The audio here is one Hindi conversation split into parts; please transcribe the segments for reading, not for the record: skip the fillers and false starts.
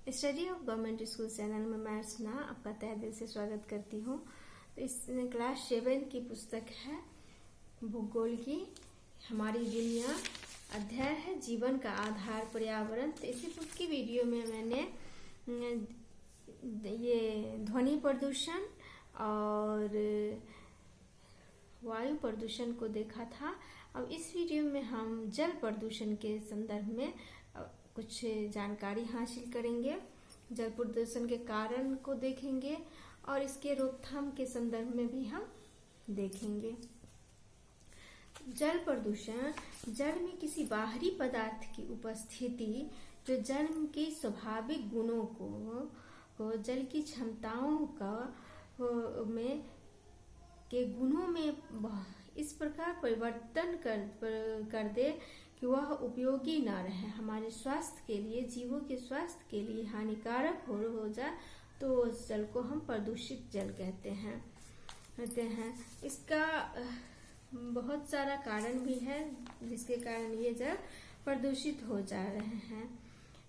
Study of government school channel में मैं अर्चना आपका तहे दिल से स्वागत करती हूँ। तो इस क्लास 7 की पुस्तक है भूगोल की हमारी दुनिया। अध्याय है जीवन का आधार पर्यावरण। तो इसी पुस्तक की वीडियो में मैंने ये ध्वनि प्रदूषण और वायु प्रदूषण को देखा था। अब इस वीडियो में हम जल प्रदूषण के संदर्भ में कुछ जानकारी हासिल करेंगे। जल प्रदूषण के कारण को देखेंगे और इसके रोकथाम के संदर्भ में भी हम देखेंगे। जल प्रदूषण जल में किसी बाहरी पदार्थ की उपस्थिति जो जल के स्वाभाविक गुणों को जल की क्षमताओं के गुणों में इस प्रकार परिवर्तन कर दे कि वह उपयोगी ना रहे, हमारे स्वास्थ्य के लिए, जीवों के स्वास्थ्य के लिए हानिकारक हो जाए, तो उस जल को हम प्रदूषित जल कहते हैं। इसका बहुत सारा कारण भी है जिसके कारण ये जल प्रदूषित हो जा रहे हैं।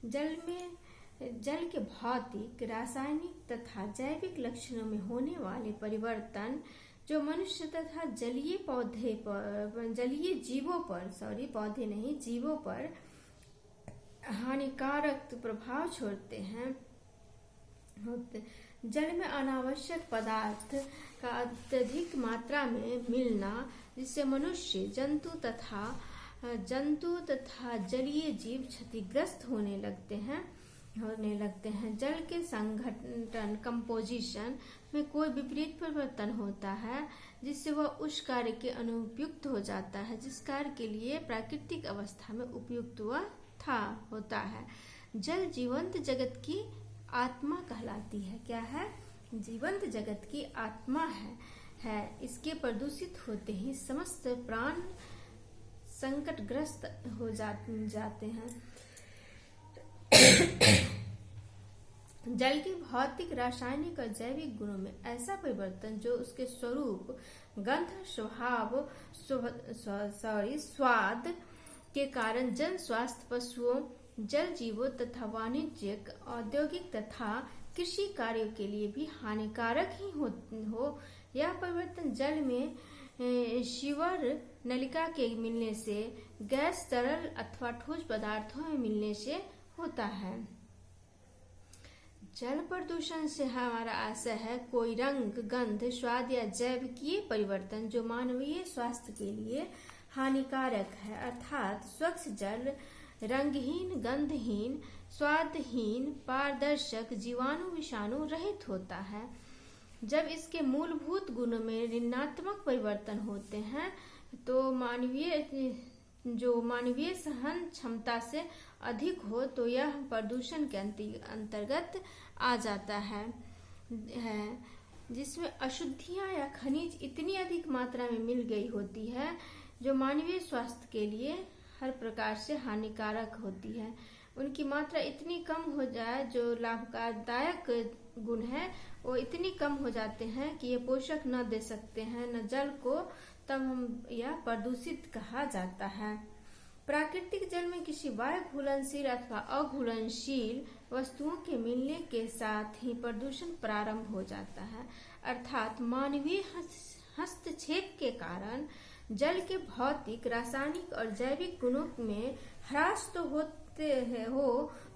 जल के भौतिक, रासायनिक तथा जैविक लक्षणों में होने वाले परिवर्तन जो मनुष्य तथा जलीय जीवों पर हानिकारक प्रभाव छोड़ते हैं। जल में अनावश्यक पदार्थ का अत्यधिक मात्रा में मिलना जिससे मनुष्य, जंतु तथा जलीय जीव क्षतिग्रस्त होने लगते हैं। जल के संघटन कंपोजिशन में कोई विपरीत परिवर्तन होता है जिससे वह उस कार्य के अनुपयुक्त हो जाता है जिस कार्य के लिए प्राकृतिक अवस्था में उपयुक्त होता है। जल जीवंत जगत की आत्मा कहलाती है। क्या है? जीवंत जगत की आत्मा है। इसके प्रदूषित होते ही समस्त प्राण संकटग्रस्त हो जाते हैं। जल के भौतिक, रासायनिक और जैविक गुणों में ऐसा परिवर्तन जो उसके स्वरूप, गंध, स्वाद के कारण जन स्वास्थ्य, पशुओं, जल जीवों तथा वाणिज्यिक, औद्योगिक तथा कृषि कार्यों के लिए भी हानिकारक ही हो। यह परिवर्तन जल में शीवर नलिका के मिलने से, गैस, तरल अथवा ठोस पदार्थों में मिलने से होता है। जल प्रदूषण से हमारा आशय है कोई रंग, गंध, स्वाद या जैविकीय परिवर्तन जो मानवीय स्वास्थ्य के लिए हानिकारक है, अर्थात स्वच्छ जल रंगहीन, गंधहीन, स्वादहीन, पारदर्शक, जीवाणु विषाणु रहित होता है। जब इसके मूलभूत गुणों में ऋणात्मक परिवर्तन होते हैं तो मानवीय सहन क्षमता से अधिक हो तो यह प्रदूषण के अंतर्गत आ जाता है जिसमें अशुद्धियां या खनिज इतनी अधिक मात्रा में मिल गई होती है जो मानवीय स्वास्थ्य के लिए हर प्रकार से हानिकारक होती है। उनकी मात्रा इतनी कम हो जाए, जो लाभदायक गुण है वो इतनी कम हो जाते हैं कि ये पोषक न दे सकते हैं न जल को, तब हम यह प्रदूषित कहा जाता है। प्राकृतिक जल में किसी वायु घुलनशील अथवा अघुलनशील वस्तुओं के मिलने के साथ ही प्रदूषण प्रारंभ हो जाता है, अर्थात मानवीय हस्तक्षेप के कारण जल के भौतिक, रासायनिक और जैविक गुणों में ह्रास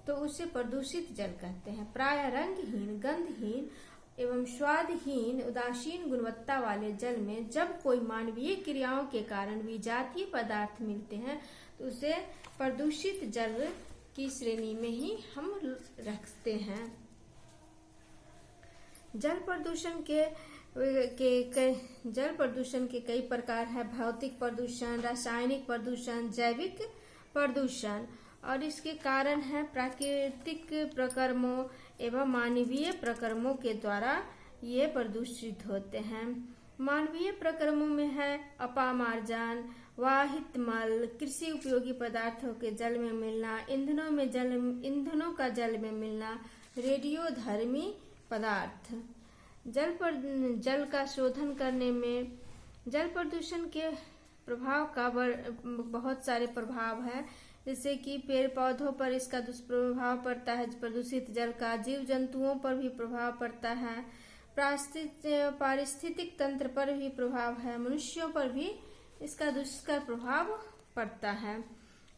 तो उसे प्रदूषित जल कहते हैं। प्राय रंगहीन, गंधहीन एवं स्वादहीन, उदासीन गुणवत्ता वाले जल में जब कोई मानवीय क्रियाओं के कारण विजातीय पदार्थ मिलते हैं तो उसे प्रदूषित जल की श्रेणी में ही हम रखते हैं। जल प्रदूषण के कई प्रकार है। भौतिक प्रदूषण, रासायनिक प्रदूषण, जैविक प्रदूषण, और इसके कारण है प्राकृतिक प्रक्रमों एवं मानवीय प्रक्रमों के द्वारा ये प्रदूषित होते हैं। मानवीय प्रक्रमों में है अपामार्जन, वाहित मल, कृषि उपयोगी पदार्थों के जल में मिलना, ईंधनों का जल में मिलना, रेडियोधर्मी पदार्थ। जल का शोधन करने में जल प्रदूषण के प्रभाव का बहुत सारे प्रभाव है। जैसे कि पेड़ पौधों पर इसका दुष्प्रभाव पड़ता है, प्रदूषित जल का, जीव जंतुओं पर भी प्रभाव पड़ता है, पारिस्थितिक तंत्र पर भी प्रभाव है, मनुष्यों पर भी इसका दुष्कर प्रभाव पड़ता है।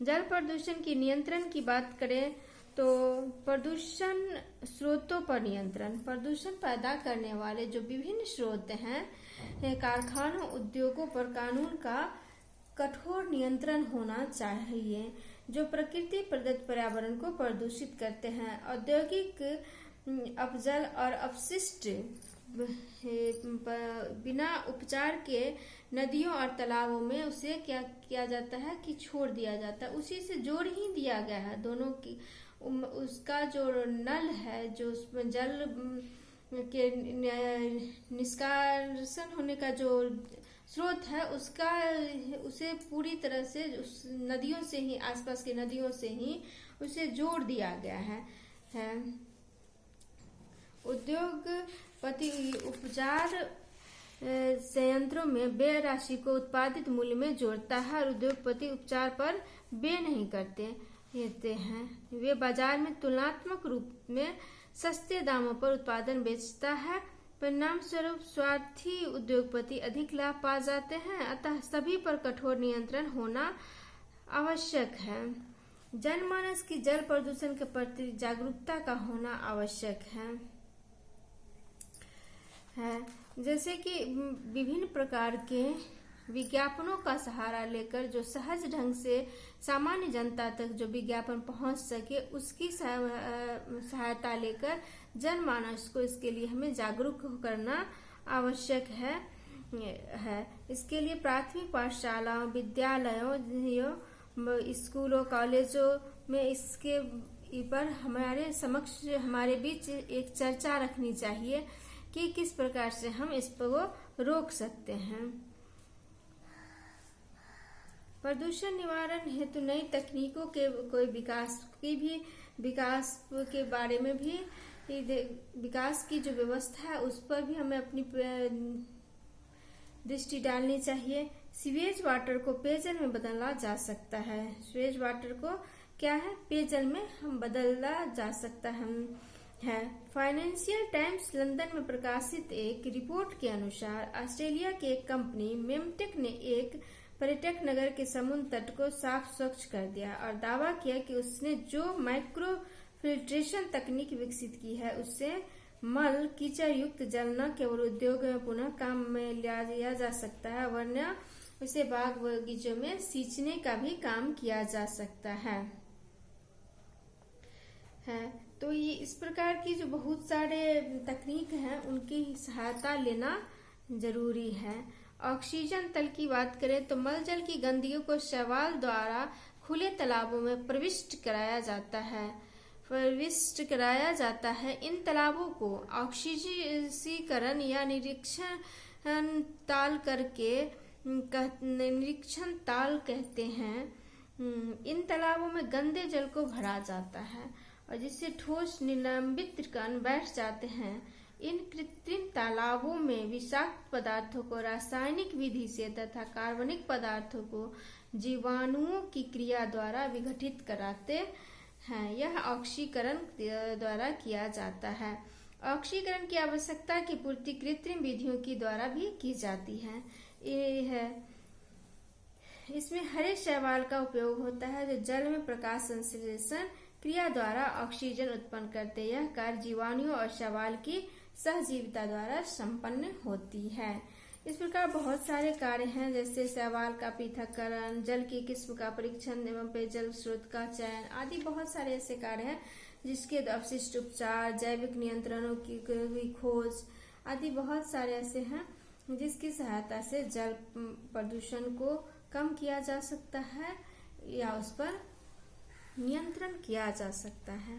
जल प्रदूषण की नियंत्रण की बात करें तो प्रदूषण स्रोतों पर नियंत्रण, प्रदूषण पैदा करने वाले जो विभिन्न स्रोत हैं, कारखानों, उद्योगों पर कानून का कठोर नियंत्रण होना चाहिए जो प्रकृति प्रदत्त पर्यावरण को प्रदूषित करते हैं। औद्योगिक अपजल और अपशिष्ट बिना उपचार के नदियों और तालाबों में उसे क्या किया जाता है कि छोड़ दिया जाता है, उसी से जोड़ ही दिया गया है दोनों की। उसका जो नल है, जो उसमें जल के निष्कासन होने का जो स्रोत है, उसे पूरी तरह से उस नदियों से ही, आसपास की नदियों से ही उसे जोड़ दिया गया है। उद्योगपति उपचार संयंत्रों में व्यय राशि को उत्पादित मूल्य में जोड़ता है और उद्योगपति उपचार पर व्यय नहीं करते हैं। वे बाजार में तुलनात्मक रूप में सस्ते दामों पर उत्पादन बेचता है। परिणाम स्वरूप स्वार्थी उद्योगपति अधिक लाभ पा जाते हैं। अतः सभी पर कठोर नियंत्रण होना आवश्यक है। जनमानस की जल प्रदूषण के प्रति जागरूकता का होना आवश्यक है। जैसे कि विभिन्न प्रकार के विज्ञापनों का सहारा लेकर जो सहज ढंग से सामान्य जनता तक जो विज्ञापन पहुंच सके, उसकी सहायता लेकर जनमानस को इसके लिए हमें जागरूक करना आवश्यक है। इसके लिए प्राथमिक पाठशालाओं, विद्यालयों, स्कूलों, कॉलेजों में इसके पर हमारे बीच एक चर्चा रखनी चाहिए कि किस प्रकार से हम इसको रोक सकते हैं। प्रदूषण निवारण हेतु नई तकनीकों के विकास के बारे में भी, विकास की जो व्यवस्था है उस पर भी हमें अपनी दृष्टि डालनी चाहिए। सीवेज वाटर को पेयजल में बदला जा सकता है। सीवेज वाटर को क्या है, पेयजल में हम बदला जा सकता है। फाइनेंशियल टाइम्स लंदन में प्रकाशित एक रिपोर्ट के अनुसार ऑस्ट्रेलिया की एक कंपनी मेमटेक ने एक पर्यटक नगर के समुद्र तट को साफ स्वच्छ कर दिया और दावा किया कि उसने जो माइक्रो फिल्ट्रेशन तकनीक विकसित की है उससे मल कीचड़ युक्त जल न केवल उद्योग में पुनः काम में लिया जा सकता है, वरना उसे बाग बगीचों में सींचने का भी काम किया जा सकता है। तो ये इस प्रकार की जो बहुत सारे तकनीक हैं उनकी सहायता लेना जरूरी है। ऑक्सीजन तल की बात करें तो मल जल की गंदगी को शैवाल द्वारा खुले तालाबों में प्रविष्ट कराया जाता है। इन तालाबों को ऑक्सीकरण या निरीक्षण ताल कहते हैं। इन तालाबों में गंदे जल को भरा जाता है और जिससे ठोस निलंबित कण बैठ जाते हैं। इन कृत्रिम तालाबों में विषाक्त पदार्थों को रासायनिक विधि से तथा कार्बनिक पदार्थों को जीवाणुओं की क्रिया द्वारा विघटित कराते हैं। यह ऑक्सीकरण द्वारा किया जाता है। ऑक्सीकरण की आवश्यकता की पूर्ति कृत्रिम विधियों की द्वारा भी की जाती है। इसमें हरे शैवाल का उपयोग होता है जो जल में प्रकाश संश्लेषण क्रिया द्वारा ऑक्सीजन उत्पन्न करते। यह कार्य जीवाणुओं और शैवाल की सहजीविता द्वारा संपन्न होती है। इस प्रकार बहुत सारे कार्य हैं, जैसे शैवाल का पृथक्करण, जल की किस्म का परीक्षण एवं पेयजल स्रोत का चयन आदि बहुत सारे ऐसे कार्य हैं जिसके अपशिष्ट उपचार, जैविक नियंत्रणों की खोज आदि बहुत सारे ऐसे हैं जिसकी सहायता से जल प्रदूषण को कम किया जा सकता है या उस पर नियंत्रण किया जा सकता है।